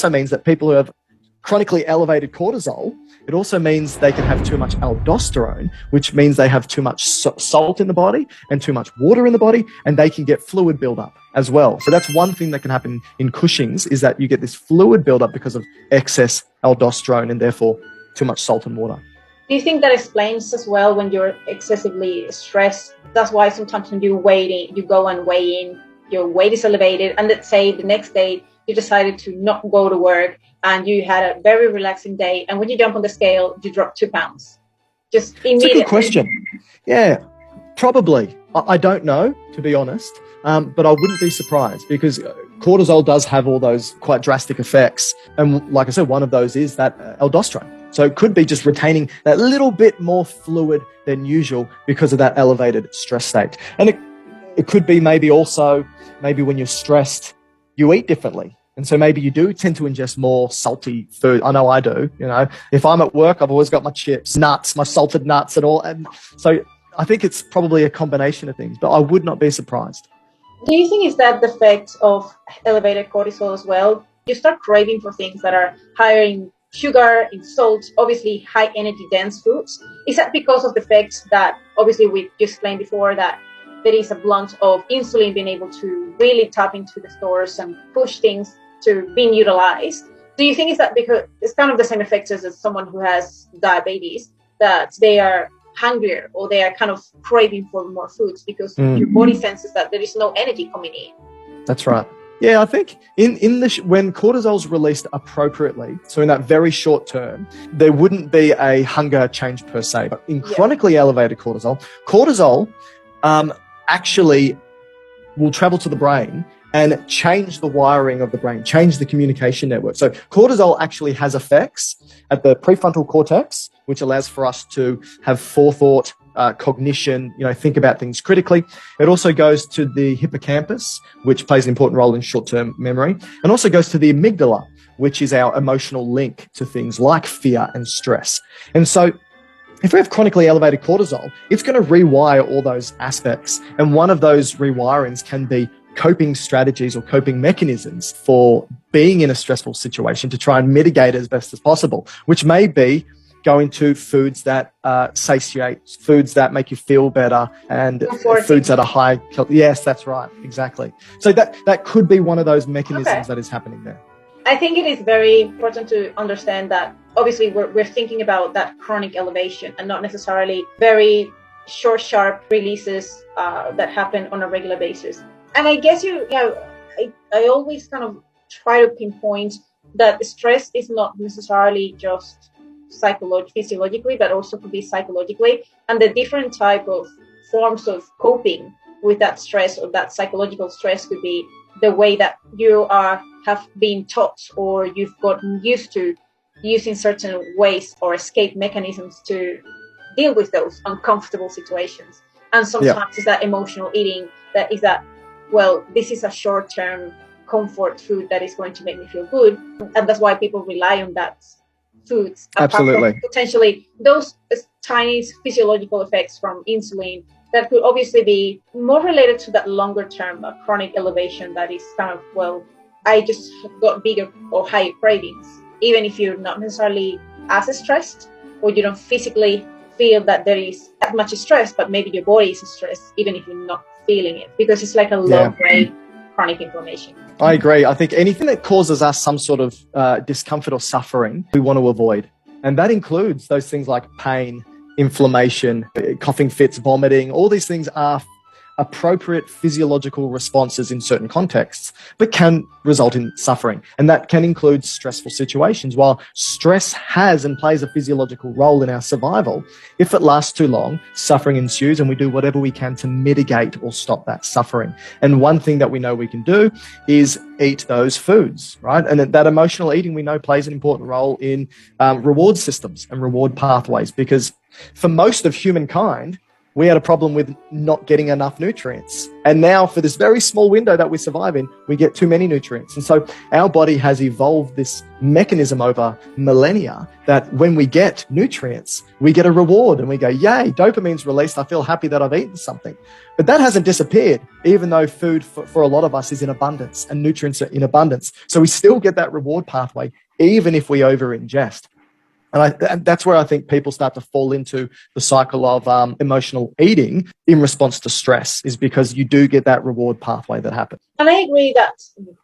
also means that people who have chronically elevated cortisol, it also means they can have too much aldosterone, which means they have too much salt in the body and too much water in the body, and they can get fluid buildup as well. So that's one thing that can happen in Cushing's, is that you get this fluid buildup because of excess aldosterone and therefore too much salt and water. Do you think that explains as well when you're excessively stressed? That's why sometimes when you go and weigh in, your weight is elevated, and let's say the next day you decided to not go to work and you had a very relaxing day, and when you jump on the scale, you drop 2 pounds. Just immediately. It's a good question. Yeah, probably. I don't know, to be honest, but I wouldn't be surprised, because cortisol does have all those quite drastic effects. And like I said, one of those is that aldosterone. So it could be just retaining that little bit more fluid than usual because of that elevated stress state. And it could be maybe when you're stressed, you eat differently. And so maybe you do tend to ingest more salty food. I know I do. If I'm at work, I've always got my chips, nuts, my salted nuts and all. And so I think it's probably a combination of things, but I would not be surprised. Do you think is that the effect of elevated cortisol as well? You start craving for things that are higher in sugar, in salt, obviously high energy dense foods. Is that because of the effects that obviously we explained before, that there is a blunt of insulin being able to really tap into the stores and push things to being utilized? Do you think is that because it's kind of the same effects as someone who has diabetes, that they are hungrier or they are kind of craving for more foods because your body senses that there is no energy coming in? That's right. Yeah, I think when cortisol is released appropriately, so in that very short term, there wouldn't be a hunger change per se. But in chronically elevated cortisol actually will travel to the brain and change the wiring of the brain, change the communication network. So cortisol actually has effects at the prefrontal cortex, which allows for us to have forethought, cognition, think about things critically. It also goes to the hippocampus, which plays an important role in short-term memory, and also goes to the amygdala, which is our emotional link to things like fear and stress. And so if we have chronically elevated cortisol, it's going to rewire all those aspects. And one of those rewirings can be coping strategies or coping mechanisms for being in a stressful situation to try and mitigate it as best as possible, which may be going to foods that satiate, foods that make you feel better, and foods that are high. Yes, that's right. Exactly. So that could be one of those mechanisms that is happening there. I think it is very important to understand that obviously we're thinking about that chronic elevation and not necessarily very short, sharp releases that happen on a regular basis. And I guess I always kind of try to pinpoint that stress is not necessarily just physiologically, but also could be psychologically, and the different type of forms of coping with that stress or that psychological stress could be the way that you have been taught or you've gotten used to using certain ways or escape mechanisms to deal with those uncomfortable situations. And sometimes it's that emotional eating that is that, well, this is a short-term comfort food that is going to make me feel good, and that's why people rely on that foods. Absolutely. Potentially those tiny physiological effects from insulin that could obviously be more related to that longer term chronic elevation that is kind of, well, I just got bigger or higher cravings, even if you're not necessarily as stressed or you don't physically feel that there is that much stress, but maybe your body is stressed even if you're not feeling it, because it's like a low-grade chronic inflammation. I agree. I think anything that causes us some sort of discomfort or suffering, we want to avoid. And that includes those things like pain, inflammation, coughing fits, vomiting. All these things are appropriate physiological responses in certain contexts, but can result in suffering. And that can include stressful situations. While stress has and plays a physiological role in our survival, if it lasts too long, suffering ensues, and we do whatever we can to mitigate or stop that suffering. And one thing that we know we can do is eat those foods, right? And that emotional eating we know plays an important role in reward systems and reward pathways, because for most of humankind, we had a problem with not getting enough nutrients. And now for this very small window that we survive in, we get too many nutrients. And so our body has evolved this mechanism over millennia that when we get nutrients, we get a reward and we go, yay, dopamine's released. I feel happy that I've eaten something. But that hasn't disappeared, even though food for a lot of us is in abundance and nutrients are in abundance. So we still get that reward pathway, even if we over ingest. And that's where I think people start to fall into the cycle of emotional eating in response to stress, is because you do get that reward pathway that happens. And I agree that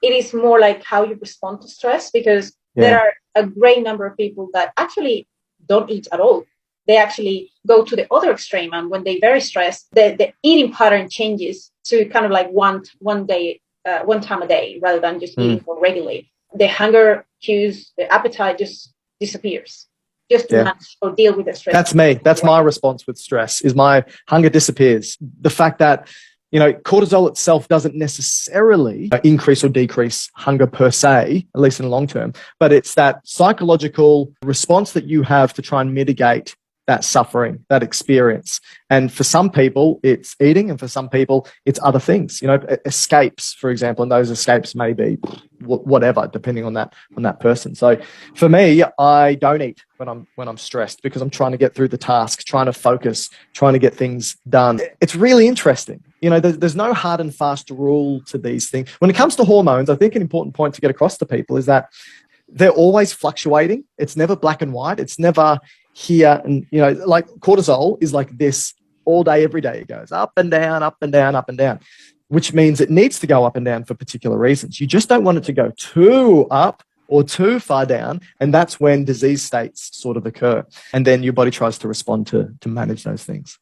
it is more like how you respond to stress, because there are a great number of people that actually don't eat at all. They actually go to the other extreme. And when they're very stressed, the eating pattern changes to kind of like one time a day, rather than just eating more regularly. The hunger cues, the appetite just disappears. Just to manage or deal with the stress. That's me. That's my response with stress, is my hunger disappears. The fact that, cortisol itself doesn't necessarily increase or decrease hunger per se, at least in the long term, but it's that psychological response that you have to try and mitigate that suffering, that experience. And for some people, it's eating, and for some people, it's other things, escapes, for example, and those escapes may be whatever, depending on that person. So for me, I don't eat when I'm stressed, because I'm trying to get through the task, trying to focus, trying to get things done. It's really interesting. There's no hard and fast rule to these things. When it comes to hormones, I think an important point to get across to people is that they're always fluctuating. It's never black and white. It's never here. And, like cortisol is like this all day, every day. It goes up and down, up and down, up and down, which means it needs to go up and down for particular reasons. You just don't want it to go too up or too far down. And that's when disease states sort of occur. And then your body tries to respond to manage those things.